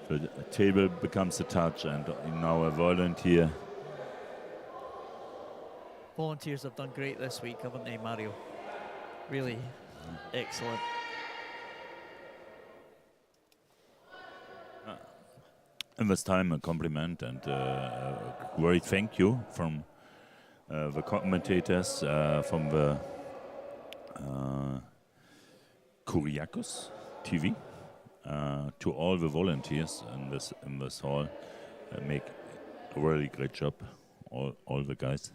The table becomes a touch and now a volunteer. Volunteers have done great this week, haven't they, Mario? Really excellent. In this time, a compliment and a great thank you from the commentators from the Kuriakos TV to all the volunteers in this hall. Make a really great job, all the guys.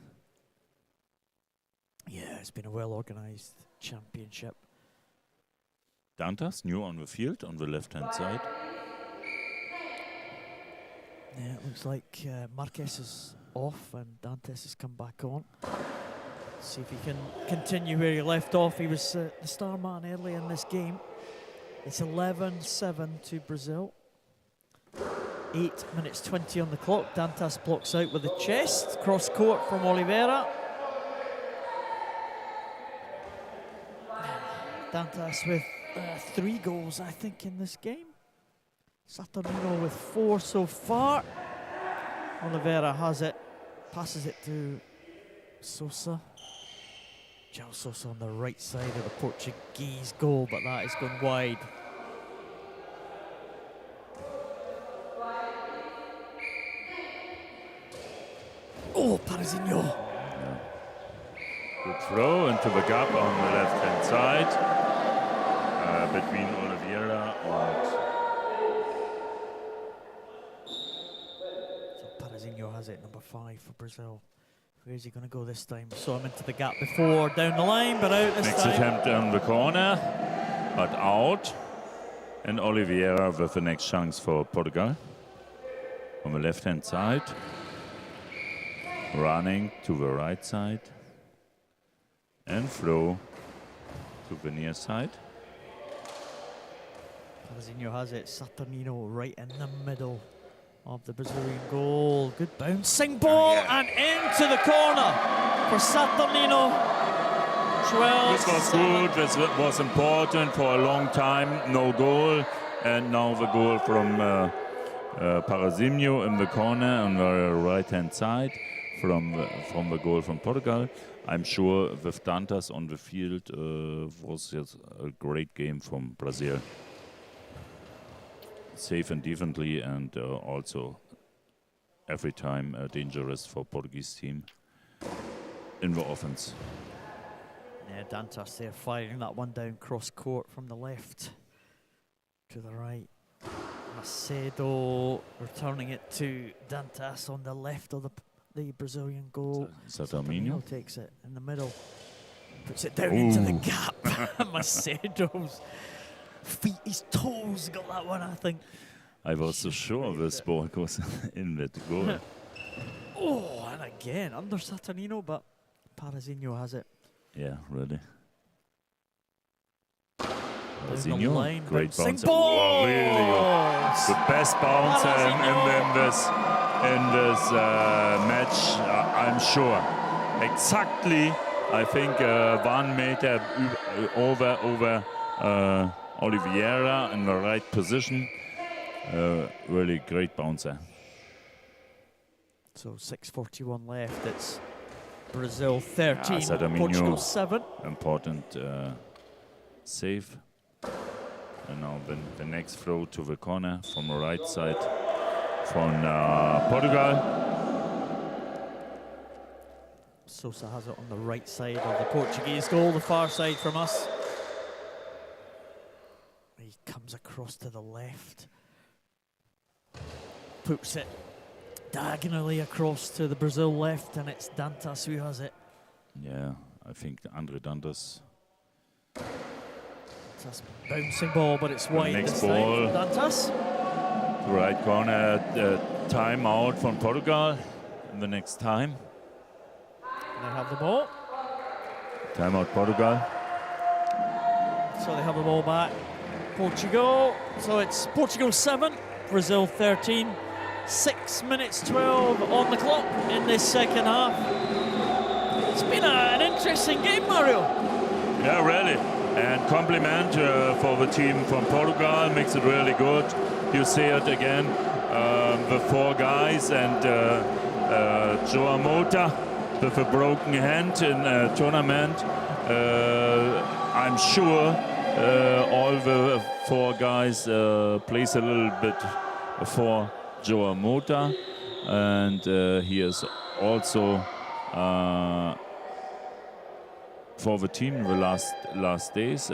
Yeah, it's been a well-organized championship. Dantas new on the field on the left-hand side. Yeah, it looks like Marquez is off and Dantes has come back on. See if he can continue where he left off. He was the star man early in this game. It's 11-7 to Brazil. 8 minutes 20 on the clock. Dantas blocks out with the chest. Cross court from Oliveira. Dantas with 3 goals, I think, in this game. Saturnino with 4 so far. Oliveira has it, passes it to Sosa. João Sosa on the right side of the Portuguese goal, but that is going wide. Oh, Parazinho. Yeah. Good throw into the gap on the left-hand side. Between Oliveira and... So Parazinho has it, number 5 for Brazil. Where's he going to go this time? Saw him into the gap before, down the line, but out this Next time. attempt on the corner, but out. And Oliveira with the next chance for Portugal. On the left-hand side. Running to the right side. And throw to the near side. Parazinho has it, Saturnino right in the middle of the Brazilian goal. Good bouncing ball and into the corner for Saturnino. 12. This was good, this was important for a long time, no goal. And now the goal from Parazinho in the corner on the right-hand side from the goal from Portugal. I'm sure with Dantas on the field was just a great game from Brazil. Safe and defensively, and also every time dangerous for Portuguese team in the offense. Yeah, Dantas there firing that one down cross court from the left to the right. Macedo returning it to Dantas on the left of the Brazilian goal. Saturnino takes it in the middle, puts it down into the gap. Macedo's feet, his toes got that one, I think. I was so sure this ball goes in with the goal. Oh, and again, under Saturnino, but Parazinho has it. Yeah, really. Down the Parazinho, line, great bouncing bouncer. ball! Oh, really, the best bouncer in this match, I'm sure. Exactly, I think 1 meter over Oliveira in the right position. really great bouncer. So 6:41 left. It's Brazil 13, Sadaminho, Portugal 7. Important save. And now the next throw to the corner from the right side from Portugal. Sosa has it on the right side of the Portuguese goal, the far side from us. He comes across to the left. Puts it diagonally across to the Brazil left, and it's Dantas who has it. Yeah, I think Andre Dantas. Dantas bouncing ball, but it's wide next this ball. time. Dantas. Right corner, time out from Portugal in the next time. They have the ball. Time out Portugal. So they have the ball back. Portugal. So it's Portugal 7, Brazil 13. 6 minutes 12 on the clock in this second half. It's been an interesting game, Mario. Yeah, really. And compliment for the team from Portugal, makes it really good. You see it again, the 4 guys and Joao Mota with a broken hand in a tournament. I'm sure all the 4 guys plays a little bit for Joao Mota, and he is also for the team the last days.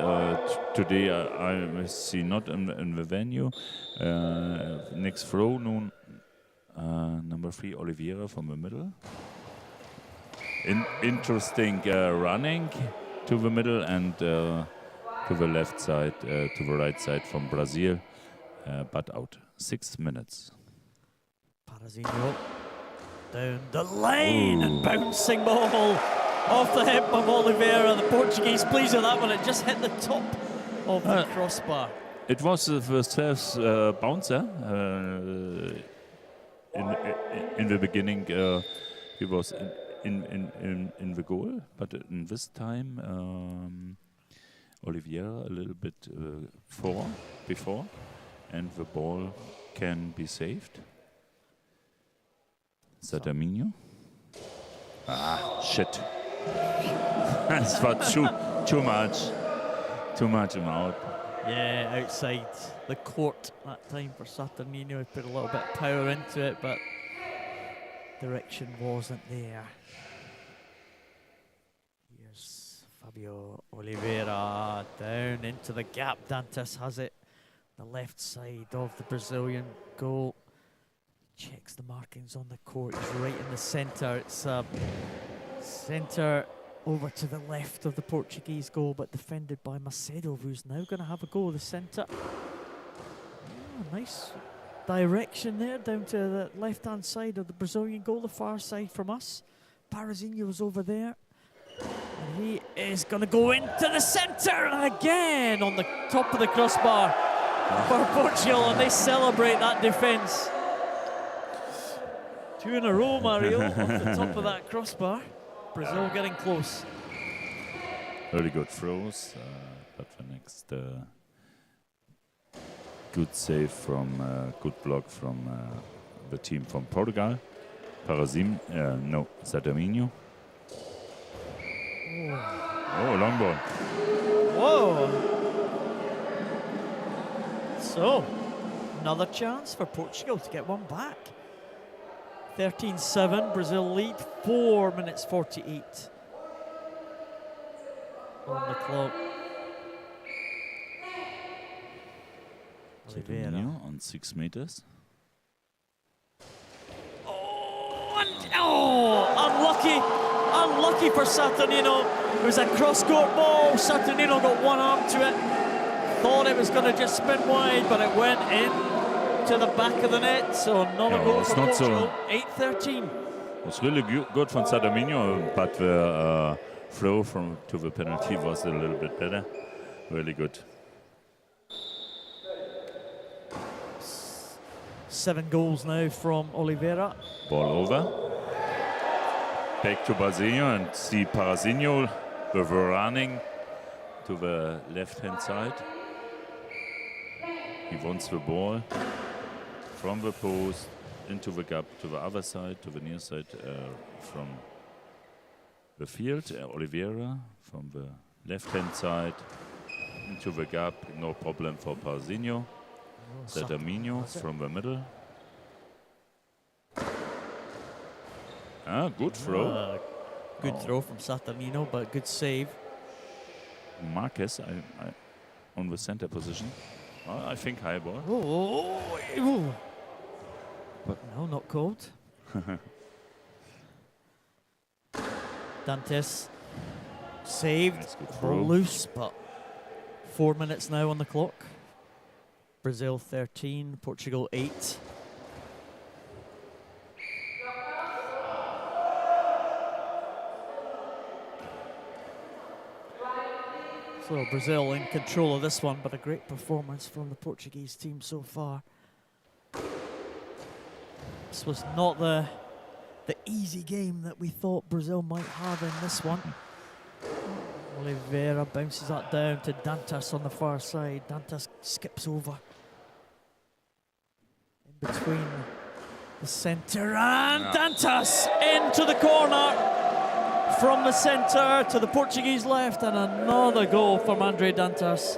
Today I see not in the venue. Next throw, noon, number 3 Oliveira from the middle. Interesting running to the middle and to the left side, to the right side from Brazil, but out. 6 minutes. Parazinho down the lane and bouncing ball off the hip of Oliveira. The Portuguese pleased with that one. It just hit the top of the crossbar. It was the first bouncer. In the beginning, he was in the goal, but in this time, Oliveira a little bit before, and the ball can be saved. Sadaminho. Shit. This was too much out. Yeah, outside the court that time for Saturnino. He put a little bit of power into it, but direction wasn't there. Here's Fabio Oliveira down into the gap. Dantas has it. The left side of the Brazilian goal. Checks the markings on the court. He's right in the centre. It's centre over to the left of the Portuguese goal, but defended by Macedo, who's now going to have a go. The centre. Oh, nice direction there down to the left-hand side of the Brazilian goal, the far side from us. Parazinho's over there. And he is going to go into the centre again on the top of the crossbar for Portugal, and they celebrate that defence. 2 in a row, Mario, off the top of that crossbar. Brazil getting close. Really good throws, but the next good save from, good block from the team from Portugal. Sadaminho. Oh, long ball. Whoa. So, another chance for Portugal to get one back. 13-7, Brazil lead, 4 minutes 48 on the clock. Sadaminho on 6 meters. Unlucky for Saturnino. It was a cross-court ball. Saturnino got one arm to it. Thought it was going to just spin wide, but it went in to the back of the net. So another goal for Portugal. 8-13. It was really good from Sadaminho, but the flow to the penalty was a little bit better. Really good. 7 goals now from Oliveira. Ball over. Back to Basinho and see Parazinho with the running to the left-hand side. He wants the ball. from the post into the gap to the other side, to the near side from the field. Oliveira from the left-hand side into the gap, no problem for Parzinho. Satamino from the middle. Good throw. Good throw from Saturnino, but good save. Marquez on the center position. I think high ball. But no, not called. Dantes saved. Ball loose, but 4 minutes now on the clock. Brazil 13, Portugal 8. So Brazil in control of this one, but a great performance from the Portuguese team so far. This was not the easy game that we thought Brazil might have in this one. Oliveira bounces that down to Dantas on the far side. Dantas skips over. In between the centre and Dantas into the corner. From the centre to the Portuguese left, and another goal from Andre Dantas.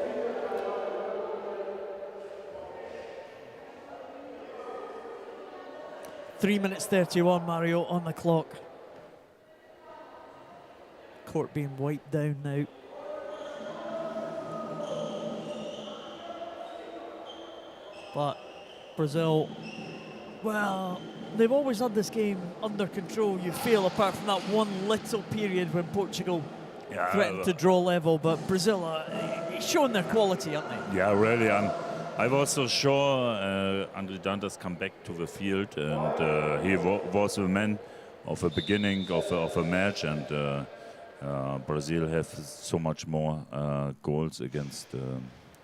Three minutes 31, Mario, on the clock. Court being wiped down now. But Brazil, well, they've always had this game under control, you feel, apart from that one little period when Portugal threatened to draw level. But Brazil are showing their quality, aren't they? Yeah, really. I was so sure Andre Dantas come back to the field, and he was the man of the beginning of a match, and Brazil have so much more goals against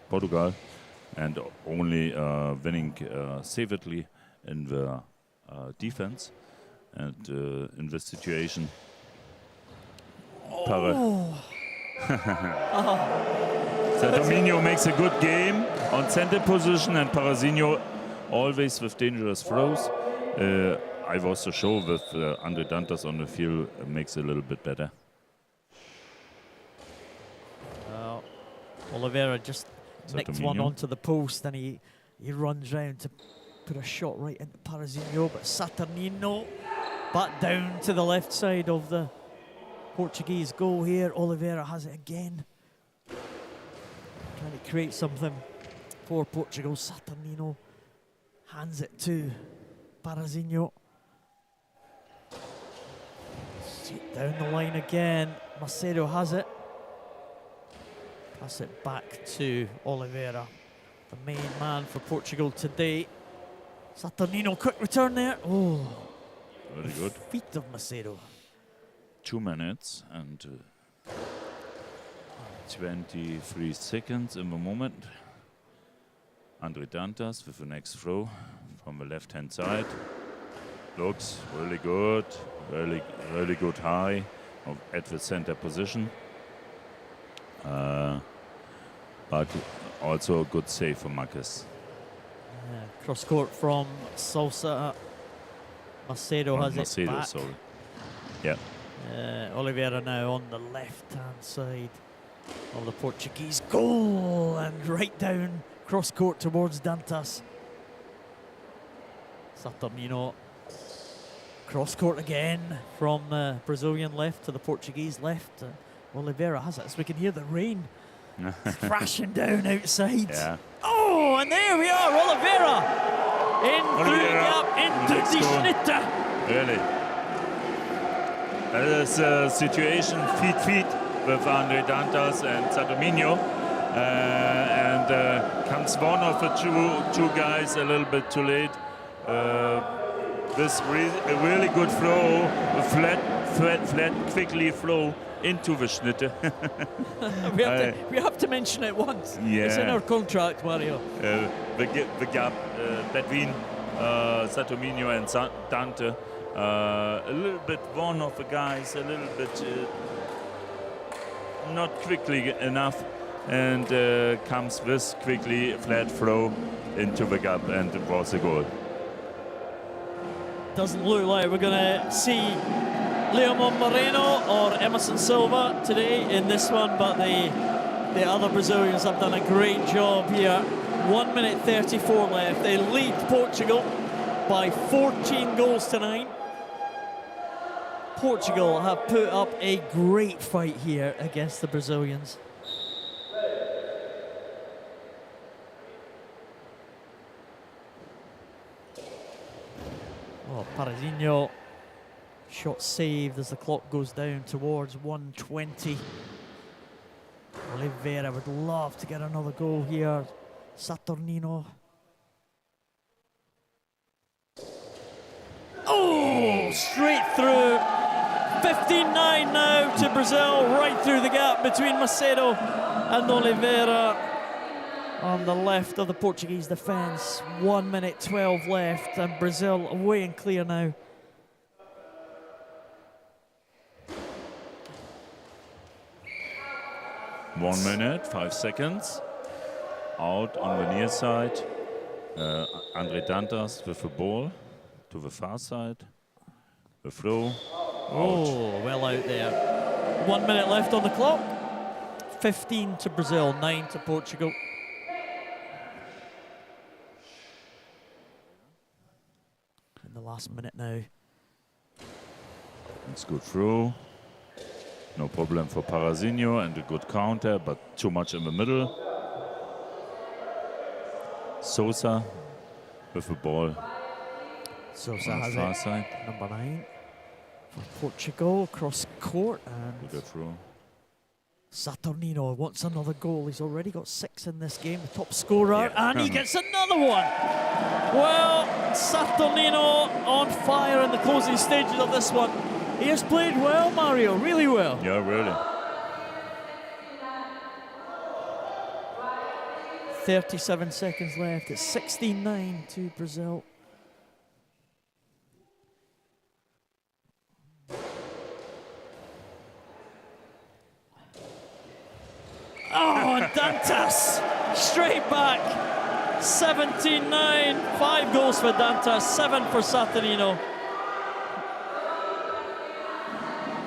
Portugal, and only winning savagely in the defense, and in this situation. Satamino makes a good game on center position, and Parzinho always with dangerous throws. I was so sure with Andre Dantas on the field makes it a little bit better. Oliveira just nicked one onto the post, and he runs round to put a shot right into Parzinho, but Saturnino back down to the left side of the Portuguese goal here. Oliveira has it again. Trying to create something for Portugal. Saturnino hands it to Parzinho. Straight down the line again. Macedo has it. Pass it back to Oliveira, the main man for Portugal today. Saturnino, quick return there. Oh, very good. Feet of Macedo. 2 minutes and 23 seconds in the moment. Andre Dantas with the next throw from the left-hand side. Looks really good, really good high at the center position. But also a good save for Marquez. Cross court from Sousa. Macedo has it back. Sorry. Yeah. Oliveira now on the left-hand side of the Portuguese goal, and right down cross court towards Dantas. Saturnino. Cross court again from the Brazilian left to the Portuguese left. Oliveira has it, so we can hear the rain crashing down outside. Yeah. Oh, and there we are, Oliveira in through the gap into the Schnitter. Really. That is a situation feet with Andre Dantas and Satamino, and comes one of the two guys a little bit too late. This a really good throw, a flat, quickly flow into the Schnitte. we have to mention it once. Yeah. It's in our contract, Mario. The gap between Satamino and Dante, a little bit one of the guys, a little bit not quickly enough, and comes this quickly flat throw into the gap, and it was a goal. doesn't look like we're going to see Leomon Moreno or Emerson Silva today in this one, but the other Brazilians have done a great job here. 1 minute 34 left. They lead Portugal by 14 goals to 9. Portugal have put up a great fight here against the Brazilians. Oh, Parazinho, shot saved as the clock goes down towards 1:20. Oliveira would love to get another goal here. Saturnino. Oh, straight through. 15-9 now to Brazil, right through the gap between Macedo and Oliveira on the left of the Portuguese defence. 1 minute 12 left, and Brazil away and clear now. One minute, 5 seconds. Out on the near side. Andre Dantas with the ball to the far side. The throw. Oh, well out there. 1 minute left on the clock. 15 to Brazil, 9 to Portugal. In the last minute now. It's good throw. No problem for Parazinho, and a good counter, but too much in the middle. Sosa with the ball. Sosa on the has far it. side. Number 9 for Portugal, across court, and Good throw. Saturnino wants another goal. He's already got 6 in this game, the top scorer, Yeah. and he gets another one. Well, Saturnino on fire in the closing stages of this one. He has played well, Mario, really well. Yeah, really. 37 seconds left. It's 16-9 to Brazil. Oh, and Dantas straight back. 17-9. 5 goals for Dantas, 7 for Saturnino.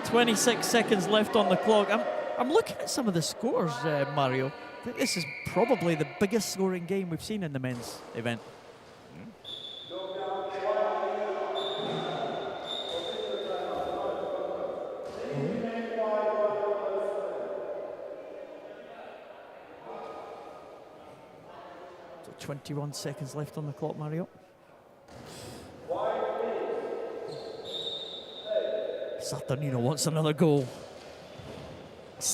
26 seconds left on the clock. I'm looking at some of the scores, Mario. I think this is probably the biggest scoring game we've seen in the men's event. So 21 seconds left on the clock, Mario. Saturnino wants another goal.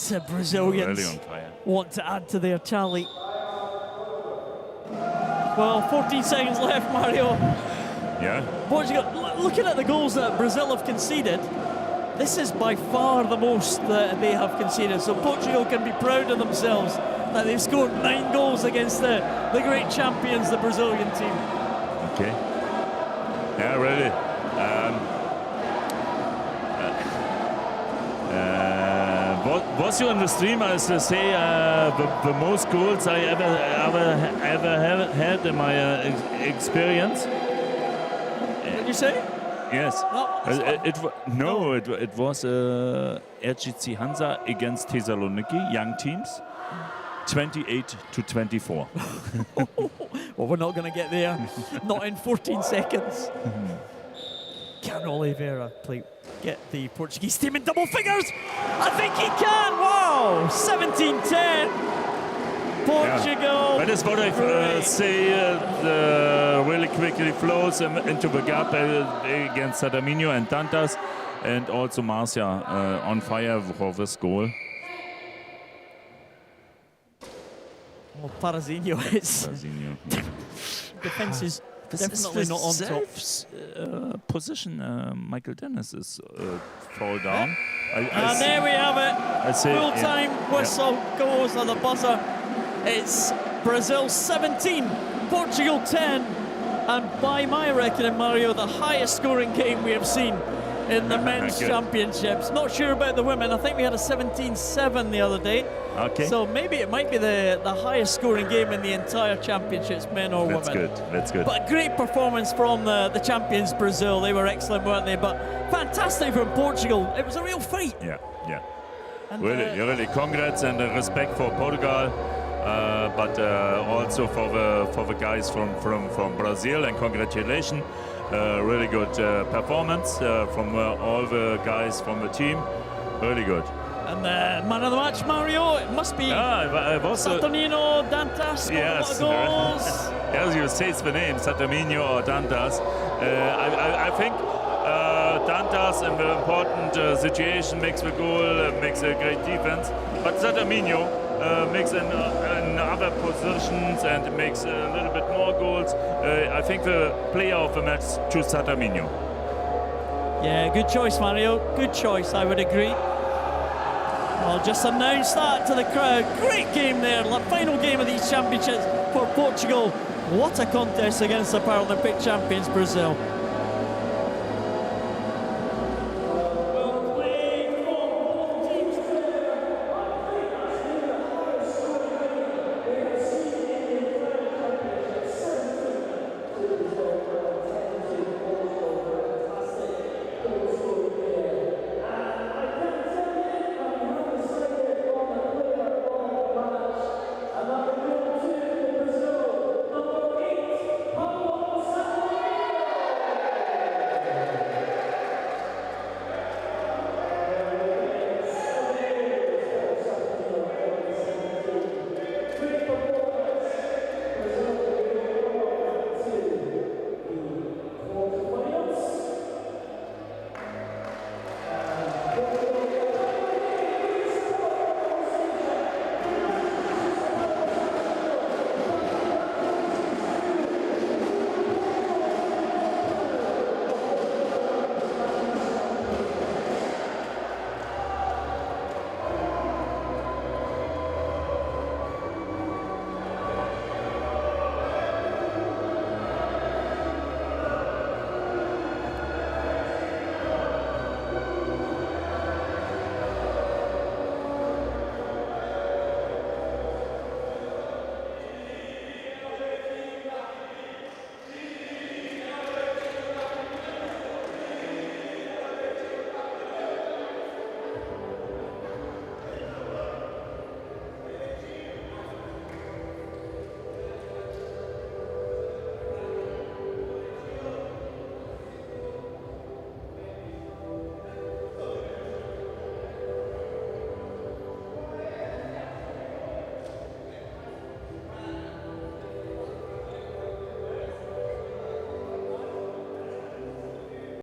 The Brazilians Really on fire. want to add to their tally. Well, 14 seconds left, Mario. Yeah. Portugal, looking at the goals that Brazil have conceded, this is by far the most that they have conceded. So Portugal can be proud of themselves that they've scored 9 goals against the great champions, the Brazilian team. Okay. Yeah, really. Was you on the stream, as to say, the most goals I ever had in my experience? What did you say? Yes. Oh, it was RGC Hansa against Thessaloniki, young teams, 28-24. Well, we're not going to get there. Not in 14 seconds. Can Oliveira get the Portuguese team in double figures? I think he can. Wow, 17-10. Portugal. Yeah. That is what I say. Really quickly flows into the gap against Saturnino and Dantas, and also Marcia on fire for this goal. Well, Parazinho is. Defense is definitely not on top. Position. Michael Dennis is fall down. And there we have it. Full-time whistle goes on the buzzer. It's Brazil 17, Portugal 10, and by my reckoning, Mario, the highest scoring game we have seen in the men's Good. championships. Not sure about the women. I think we had a 17-7 the other day. Okay. So maybe it might be the highest scoring game in the entire championships, men or That's women. good. That's good. But a great performance from the champions, Brazil. They were excellent, weren't they? But fantastic from Portugal. It was a real fight. Yeah, yeah. And, Really, congrats and respect for Portugal, but also for the guys from Brazil, and congratulations. Really good performance from all the guys from the team. Really good. And man of the match, Mario, it must be Saturnino, Dantas, Yes. a lot of goals. As you say the name, Saturnino or Dantas. I think Dantas in the important situation makes the goal, makes a great defense. But Saturnino makes in other positions and makes a little bit more goals. I think the player of the match choose Saturnino. Yeah, good choice, Mario. Good choice, I would agree. I'll just announce that to the crowd. Great game there, final game of these championships for Portugal. What a contest against the Paralympic champions, Brazil.